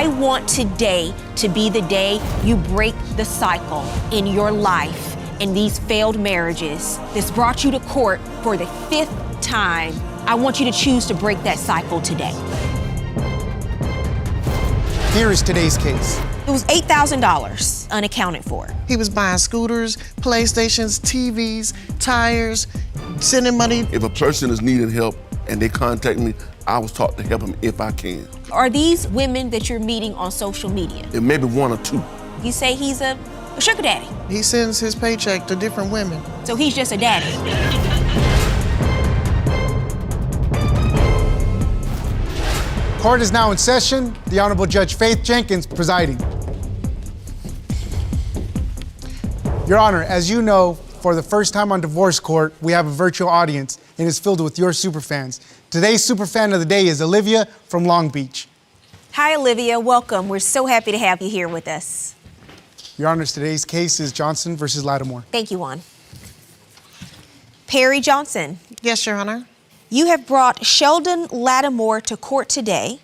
I want today to be the day you break the cycle in your life in these failed marriages that's brought you to court for the 5th time. I want you to choose to break that cycle today. Here is today's case. It was $8,000 unaccounted for. He was buying scooters, PlayStations, TVs, tires, sending money. If a person is needing help and they contact me, I was taught to help them if I can. Are these women that you're meeting on social media? It may be 1 or 2. You say he's a sugar daddy. He sends his paycheck to different women. So he's just a daddy. Court is now in session. The Honorable Judge Faith Jenkins presiding. Your Honor, as you know, for the first time on divorce court, we have a virtual audience and it's filled with your superfans. Today's superfan of the day is Olivia from Long Beach. Hi, Olivia. Welcome. We're so happy to have you here with us. Your Honor, today's case is Johnson versus Latimore. Thank you, Juan. Perrie Johnson, Yes, Your Honor. you have brought Sheldon Latimore to court today.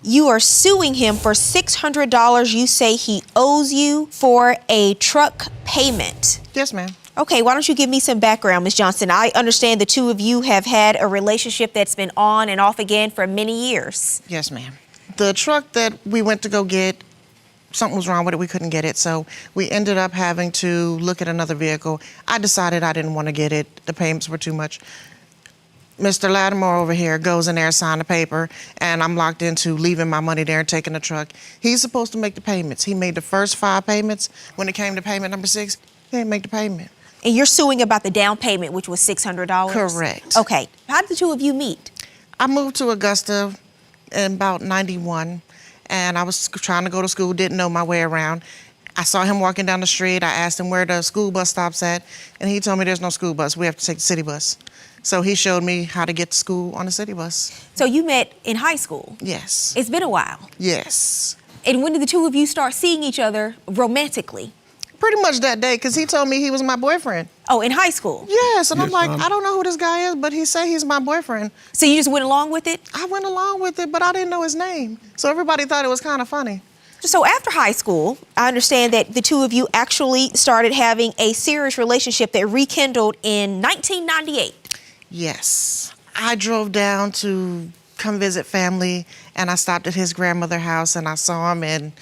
You are suing him for $600 you say he owes you for a truck payment. Yes, ma'am. Okay, why don't you give me some background, Ms. Johnson? I understand the two of you have had a relationship that's been on and off again for many years. Yes, ma'am. The truck that we went to go get, something was wrong with it. We couldn't get it. So we ended up having to look at another vehicle. I decided I didn't want to get it. The payments were too much. Mr. Latimore over here goes in there, sign the paper, and I'm locked into leaving my money there and taking the truck. He's supposed to make the payments. He made the first 5 payments. When it came to payment number 6, he didn't make the payment. And you're suing about the down payment, which was $600? Correct. Okay. How did the two of you meet? I moved to Augusta in about 91, and I was trying to go to school, didn't know my way around. I saw him walking down the street. I asked him where the school bus stops at, and he told me there's no school bus. We have to take the city bus. So he showed me how to get to school on the city bus. So you met in high school? Yes. It's been a while. Yes. And when did the two of you start seeing each other romantically? Pretty much that day, because he told me he was my boyfriend. Oh, in high school? Yes, and I'm Yes, like, ma'am. I don't know who this guy is, but he said he's my boyfriend. So you just went along with it? I went along with it, but I didn't know his name. So everybody thought it was kind of funny. So after high school, I understand that the two of you actually started having a serious relationship that rekindled in 1998. Yes. I drove down to come visit family, and I stopped at his grandmother's house, and I saw him, and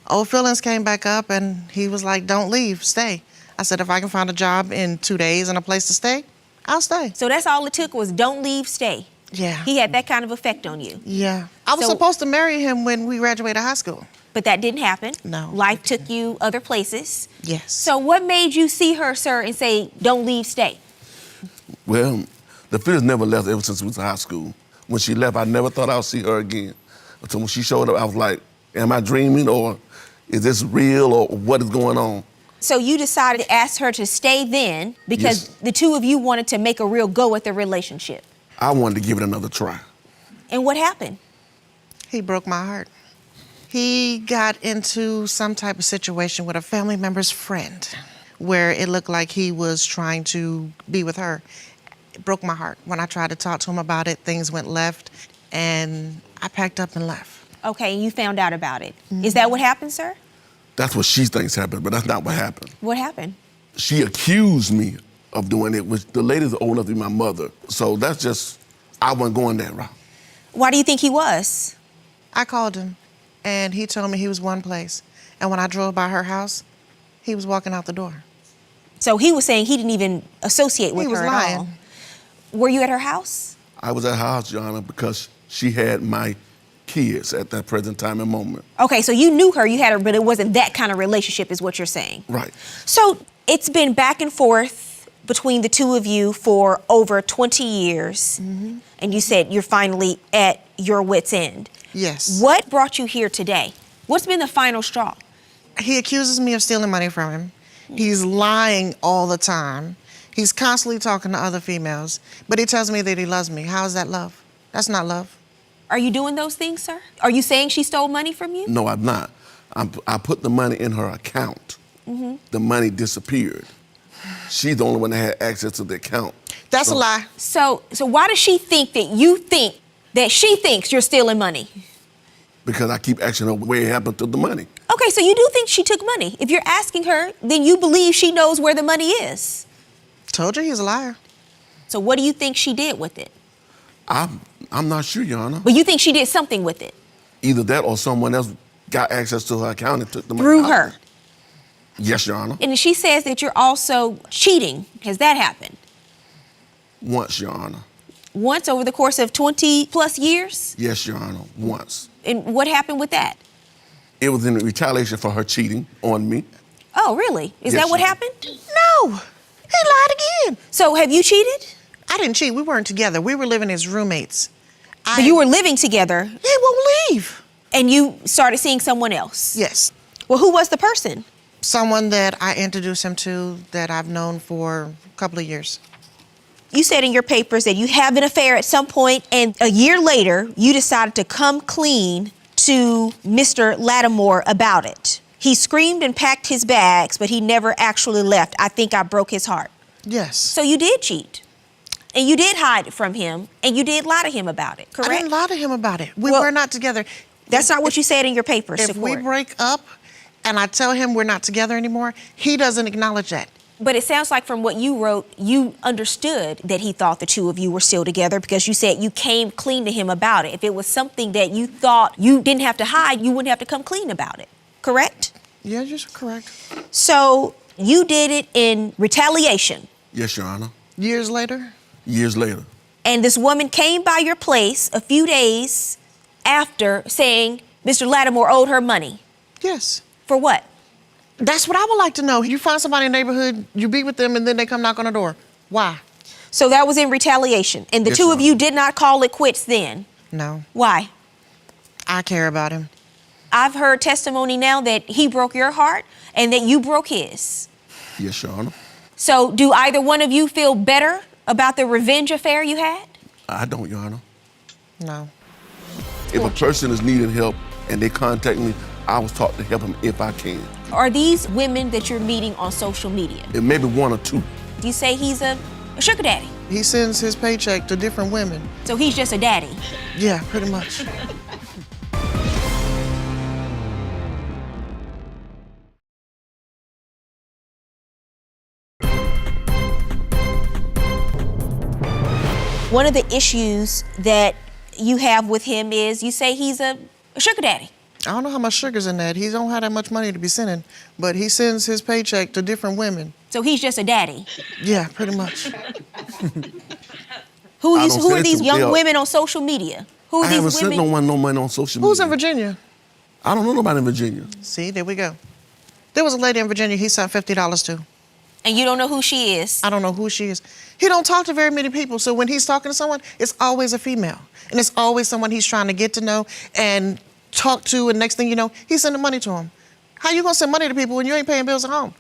old feelings came back up, and he was like, don't leave, stay. I said, if I can find a job in 2 days and a place to stay, I'll stay. So that's all it took was don't leave, stay. Yeah. He had that kind of effect on you. Yeah. I was So- supposed to marry him when we graduated high school. But that didn't happen. No, Life it took you other places. Yes. So what made you see her, sir, and say, don't leave, stay? Well, the feelings never left ever since we was in high school. When she left, I never thought I'd see her again. So when she showed up, I was like, am I dreaming, or is this real, or what is going on? So you decided to ask her to stay then because Yes. the two of you wanted to make a real go at the relationship. I wanted to give it another try. And what happened? He broke my heart. He got into some type of situation with a family member's friend where it looked like he was trying to be with her. It broke my heart. When I tried to talk to him about it, things went left, and I packed up and left. Okay, and you found out about it. Is that what happened, sir? That's what she thinks happened, but that's not what happened. What happened? She accused me of doing it, which the lady's old enough to be my mother. So that's just, I wasn't going that route. Why do you think he was? I called him, and he told me he was one place. And when I drove by her house, he was walking out the door. So he was saying he didn't even associate with He was her at lying. all. Were you at her house? I was at her house, Your Honor, because she had my kids at that present time and moment. Okay, so you knew her, you had her, but it wasn't that kind of relationship is what you're saying. Right. So it's been back and forth between the two of you for over 20 years. And you said you're finally at your wit's end. Yes. What brought you here today? What's been the final straw? He accuses me of stealing money from him. He's lying all the time. He's constantly talking to other females, but he tells me that he loves me. How is that love? That's not love. Are you doing those things, sir? Are you saying she stole money from you? No, I'm not. I put the money in her account. The money disappeared. She's the only one that had access to the account. That's a lie. So why does she think that you think that she thinks you're stealing money? Because I keep asking her where it happened to the money. Okay, so you do think she took money. If you're asking her, then you believe she knows where the money is. Told you he's a liar. So what do you think she did with it? I'm not sure, Your Honor. But you think she did something with it? Either that or someone else got access to her account and took the money. Through out. her? Yes, Your Honor. And she says that you're also cheating. Has that happened? Once, Your Honor. Once over the course of 20 plus years? Yes, Your Honor, once. And what happened with that? It was in retaliation for her cheating on me. Oh, really? Is Yes, that what Your Honor. happened? No, he lied again. So have you cheated? I didn't cheat. We weren't together. We were living as roommates. But you were living together He won't leave. and you started seeing someone else? Yes. Well, who was the person? Someone that I introduced him to that I've known for a couple of years. You said in your papers that you have an affair at some point, and a year later, you decided to come clean to Mr. Latimore about it. He screamed and packed his bags, but he never actually left. I think I broke his heart. Yes. So you did cheat. And you did hide it from him, and you did lie to him about it, correct? I didn't lie to him about it. We Well, were not together. That's not what you said in your papers. If we support. break up and I tell him we're not together anymore, he doesn't acknowledge that. But it sounds like from what you wrote, you understood that he thought the two of you were still together because you said you came clean to him about it. If it was something that you thought you didn't have to hide, you wouldn't have to come clean about it, correct? Yeah, you're correct. So you did it in retaliation. Yes, Your Honor. Years later? Years later. And this woman came by your place a few days after saying Mr. Latimore owed her money. Yes. For what? That's what I would like to know. You find somebody in the neighborhood, you be with them, and then they come knock on the door. Why? So that was in retaliation. And the Yes, two Your of you did not call it quits then. No. Why? I care about him. I've heard testimony now that he broke your heart and that you broke his. Yes, Your Honor. So do either one of you feel better about the revenge affair you had? I don't, Your Honor. No. If a person is needing help and they contact me, I was taught to help them if I can. Are these women that you're meeting on social media? It may be one or two. You say he's a sugar daddy, He sends his paycheck to different women. so he's just a daddy. Yeah, pretty much. One of the issues that you have with him is you say he's a sugar daddy. I don't know how much sugar's in that. He don't have that much money to be sending, but he sends his paycheck to different women. So he's just a daddy. Yeah, pretty much. Who I don't are send these to young Bill. women on social media? Who are I haven't these sent women? no money on social media. Who's in Virginia? I don't know nobody in Virginia. See, there we go. There was a lady in Virginia he sent $50 to. And you don't know who she is. I don't know who she is. He don't talk to very many people, so when he's talking to someone, it's always a female. And it's always someone he's trying to get to know and talk to, and next thing you know, he's sending money to him. How you gonna send money to people when you ain't paying bills at home?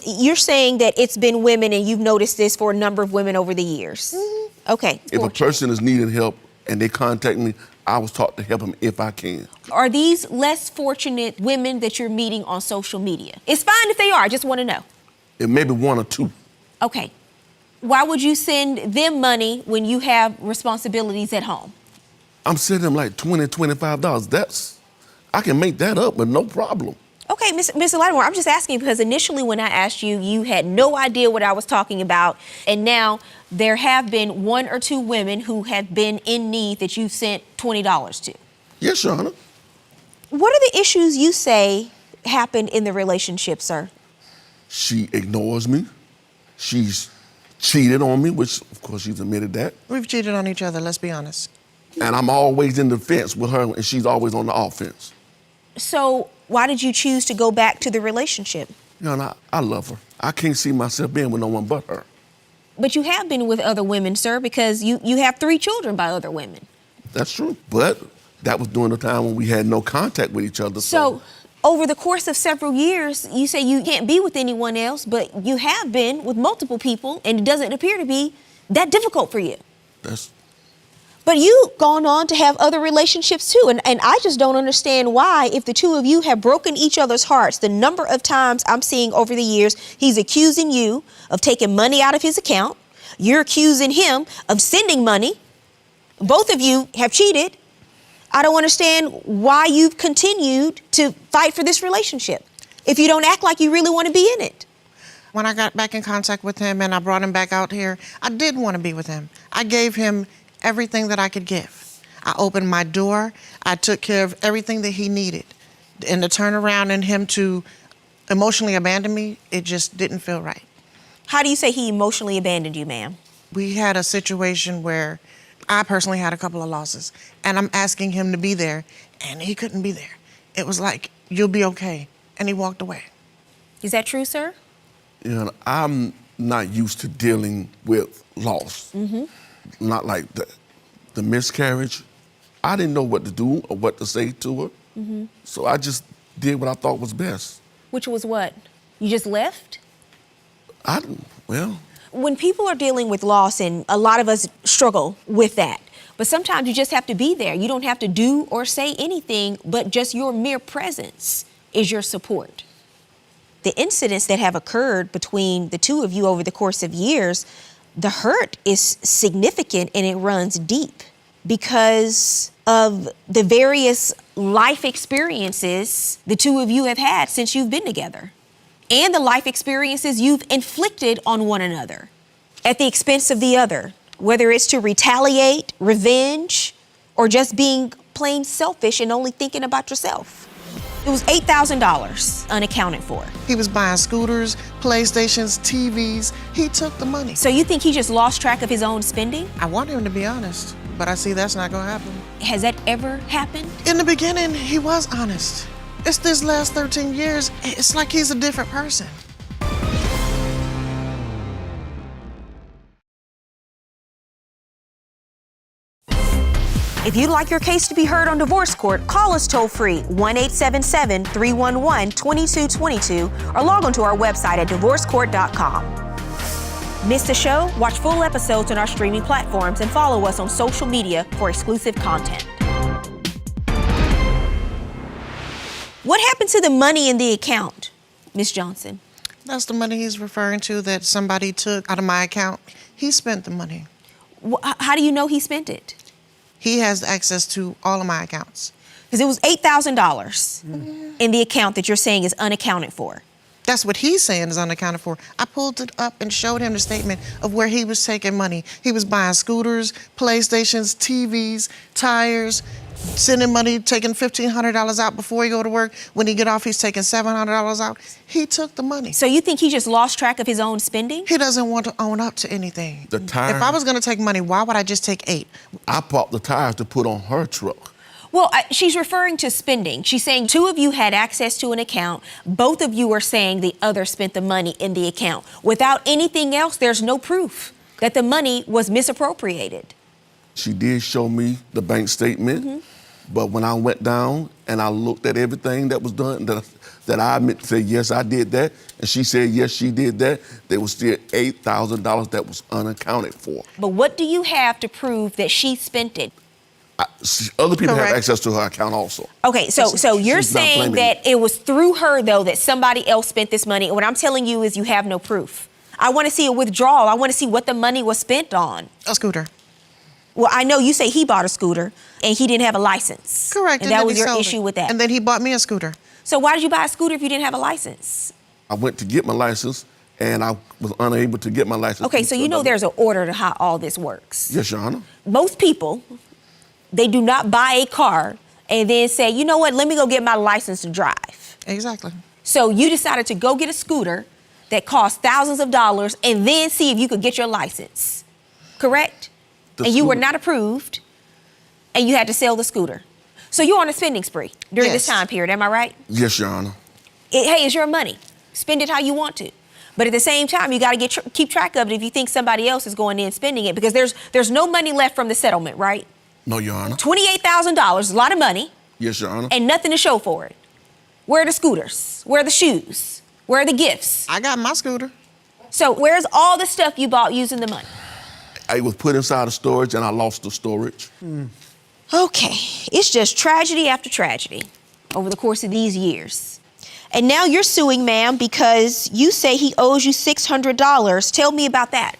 You're saying that it's been women and you've noticed this for a number of women over the years. Mm-hmm. Okay. If a person is needing help and they contact me, I was taught to help them if I can. Are these less fortunate women that you're meeting on social media? It's fine if they are, I just want to know. It may be one or two. Okay. Why would you send them money when you have responsibilities at home? I'm sending them like $20, $25. I can make that up with no problem. Okay, Mr. Latimore, I'm just asking because initially when I asked you, you had no idea what I was talking about. And now there have been one or two women who have been in need that you've sent $20 to. Yes, Your Honor. What are the issues you say happened in the relationship, sir? She ignores me. She's cheated on me, which of course she's admitted that. We've cheated on each other, let's be honest. And I'm always in the fence with her and she's always on the offense. So why did you choose to go back to the relationship? You know, I love her. I can't see myself being with no one but her. But you have been with other women, sir, because you have 3 children by other women. That's true. But that was during the time when we had no contact with each other. So over the course of several years, you say you can't be with anyone else, but you have been with multiple people, and it doesn't appear to be that difficult for you. But you've gone on to have other relationships too, and I just don't understand why, if the two of you have broken each other's hearts, the number of times I'm seeing over the years, he's accusing you of taking money out of his account, you're accusing him of sending money, both of you have cheated. I don't understand why you've continued to fight for this relationship if you don't act like you really want to be in it. When I got back in contact with him and I brought him back out here, I did want to be with him. I gave him everything that I could give. I opened my door. I took care of everything that he needed. And to turn around and him to emotionally abandon me, it just didn't feel right. How do you say he emotionally abandoned you, ma'am? We had a situation where I personally had a couple of losses, and I'm asking him to be there, and he couldn't be there. It was like, you'll be okay, and he walked away. Is that true, sir? You know, I'm not used to dealing with loss. Not like the miscarriage. I didn't know what to do or what to say to her. So I just did what I thought was best. Which was what? You just left? Well. When people are dealing with loss, and a lot of us struggle with that, but sometimes you just have to be there. You don't have to do or say anything, but just your mere presence is your support. The incidents that have occurred between the two of you over the course of years, the hurt is significant and it runs deep because of the various life experiences the two of you have had since you've been together, and the life experiences you've inflicted on one another at the expense of the other, whether it's to retaliate, revenge, or just being plain selfish and only thinking about yourself. It was $8,000 unaccounted for. He was buying scooters, PlayStations, TVs. He took the money. So you think he just lost track of his own spending? I want him to be honest, but I see that's not gonna happen. Has that ever happened? In the beginning, he was honest. It's this last 13 years, it's like he's a different person. If you'd like your case to be heard on divorce court, call us toll-free 1-877-311-2222 or log on to our website at divorcecourt.com. Missed a show? Watch full episodes on our streaming platforms and follow us on social media for exclusive content. What happened to the money in the account, Ms. Johnson? That's the money he's referring to that somebody took out of my account. He spent the money. How do you know he spent it? He has access to all of my accounts. Because it was $8,000 in the account that you're saying is unaccounted for. That's what he's saying is unaccounted for. I pulled it up and showed him the statement of where he was taking money. He was buying scooters, PlayStations, TVs, tires, sending money, taking $1,500 out before he go to work. When he get off, he's taking $700 out. He took the money. So you think he just lost track of his own spending? He doesn't want to own up to anything. The tires. If I was going to take money, why would I just take 8? I bought the tires to put on her truck. Well, she's referring to spending. She's saying two of you had access to an account. Both of you are saying the other spent the money in the account. Without anything else, there's no proof that the money was misappropriated. She did show me the bank statement, but when I went down and I looked at everything that was done, that I admit to say, yes, I did that, and she said, yes, she did that, there was still $8,000 that was unaccounted for. But what do you have to prove that she spent it? Other people Correct. have access to her account also. Okay, so you're She's not saying blaming that it was through her, though, that somebody else spent this money. And what I'm telling you is you have no proof. I want to see a withdrawal. I want to see what the money was spent on. A scooter. Well, I know you say he bought a scooter and he didn't have a license. Correct. And that then was he your sold issue it. with that. And then he bought me a scooter. So why did you buy a scooter if you didn't have a license? I went to get my license, and I was unable to get my license. Okay, so you know there's an order to how all this works. Yes, Your Honor. Most people, they do not buy a car and then say, you know what, let me go get my license to drive. Exactly. So you decided to go get a scooter that cost thousands of dollars and then see if you could get your license, correct? And you were not approved and you had to sell the scooter. So you're on a spending spree during this time period, am I right? Yes, Your Honor. Hey, it's your money. Spend it how you want to. But at the same time, you got to keep track of it if you think somebody else is going in and spending it, because there's no money left from the settlement, right? No, Your Honor. $28,000 is a lot of money. Yes, Your Honor. And nothing to show for it. Where are the scooters? Where are the shoes? Where are the gifts? I got my scooter. So where's all the stuff you bought using the money? It was put inside the storage, and I lost the storage. Okay, it's just tragedy after tragedy over the course of these years. And now you're suing, ma'am, because you say he owes you $600. Tell me about that.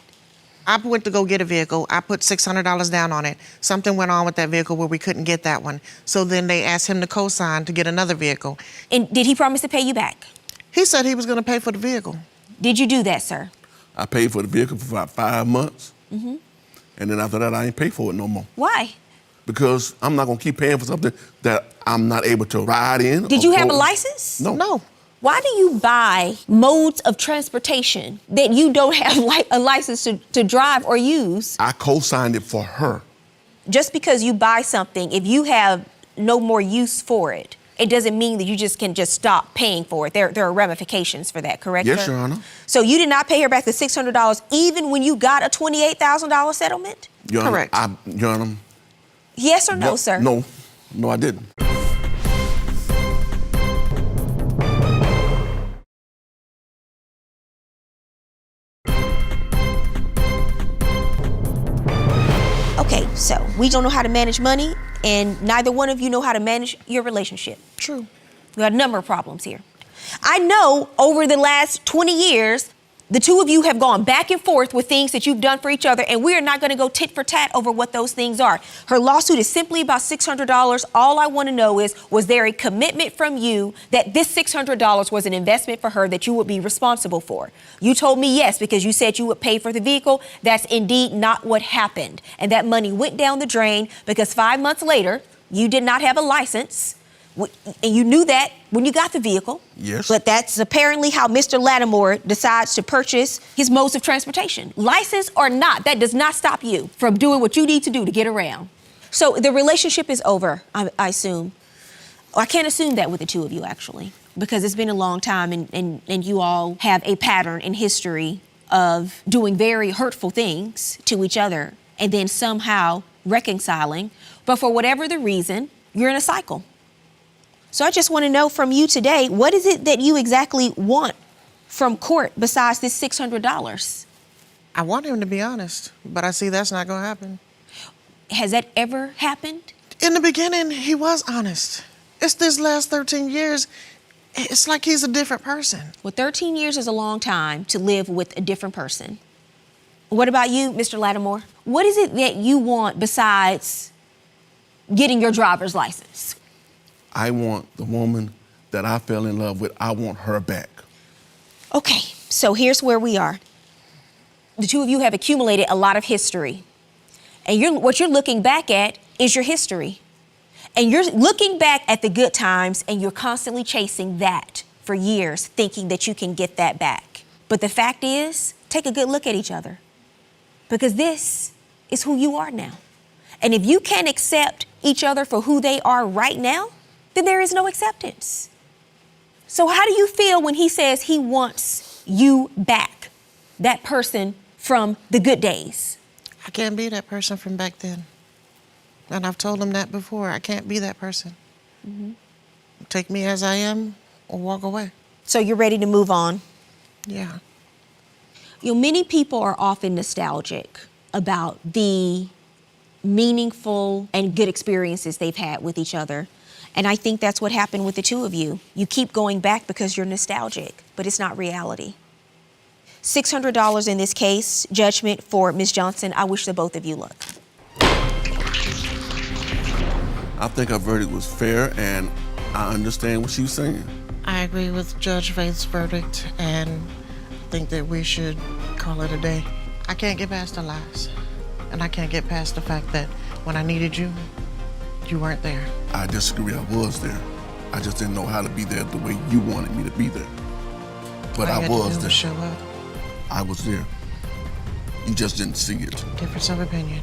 I went to go get a vehicle. I put $600 down on it. Something went on with that vehicle where we couldn't get that one. So then they asked him to co-sign to get another vehicle. And did he promise to pay you back? He said he was going to pay for the vehicle. Did you do that, sir? I paid for the vehicle for about 5 months. And then after that, I ain't pay for it no more. Why? Because I'm not gonna keep paying for something that I'm not able to ride in. Did you have a license? No. No. Why do you buy modes of transportation that you don't have a license to drive or use? I co-signed it for her. Just because you buy something, if you have no more use for it, it doesn't mean that you can just stop paying for it. There are ramifications for that, correct? Yes, sir? Your Honor. So you did not pay her back the $600 even when you got a $28,000 settlement? Your Honor, Correct. Your Honor. Yes or no, sir? No, I didn't. Okay, so we don't know how to manage money, and neither one of you know how to manage your relationship. True. We got a number of problems here. I know over the last 20 years, the two of you have gone back and forth with things that you've done for each other, and we are not going to go tit for tat over what those things are. Her lawsuit is simply about $600. All I want to know is, was there a commitment from you that this $600 was an investment for her that you would be responsible for? You told me yes, because you said you would pay for the vehicle. That's indeed not what happened. And that money went down the drain because 5 months later, you did not have a license. And you knew that when you got the vehicle. Yes. But that's apparently how Mr. Latimore decides to purchase his modes of transportation. License or not, that does not stop you from doing what you need to do to get around. So the relationship is over, I assume. I can't assume that with the two of you, actually, because it's been a long time and you all have a pattern in history of doing very hurtful things to each other and then somehow reconciling. But for whatever the reason, you're in a cycle. So I just want to know from you today, what is it that you exactly want from court besides this $600? I want him to be honest, but I see that's not going to happen. Has that ever happened? In the beginning, he was honest. It's this last 13 years, it's like he's a different person. Well, 13 years is a long time to live with a different person. What about you, Mr. Latimore? What is it that you want besides getting your driver's license? I want the woman that I fell in love with, I want her back. Okay, so here's where we are. The two of you have accumulated a lot of history. And what you're looking back at is your history. And you're looking back at the good times and you're constantly chasing that for years, thinking that you can get that back. But the fact is, take a good look at each other. Because this is who you are now. And if you can't accept each other for who they are right now, then there is no acceptance. So how do you feel when he says he wants you back, that person from the good days? I can't be that person from back then. And I've told him that before. I can't be that person. Take me as I am or walk away. So you're ready to move on? Yeah. You know, many people are often nostalgic about the meaningful and good experiences they've had with each other. And I think that's what happened with the two of you. You keep going back because you're nostalgic, but it's not reality. $600 in this case, judgment for Ms. Johnson. I wish the both of you luck. I think her verdict was fair, and I understand what she was saying. I agree with Judge Faith's verdict and think that we should call it a day. I can't get past the lies. And I can't get past the fact that when I needed you, you weren't there. I disagree, I was there. I just didn't know how to be there the way you wanted me to be there. But I was there. Show up. I was there. You just didn't see it. Difference of opinion.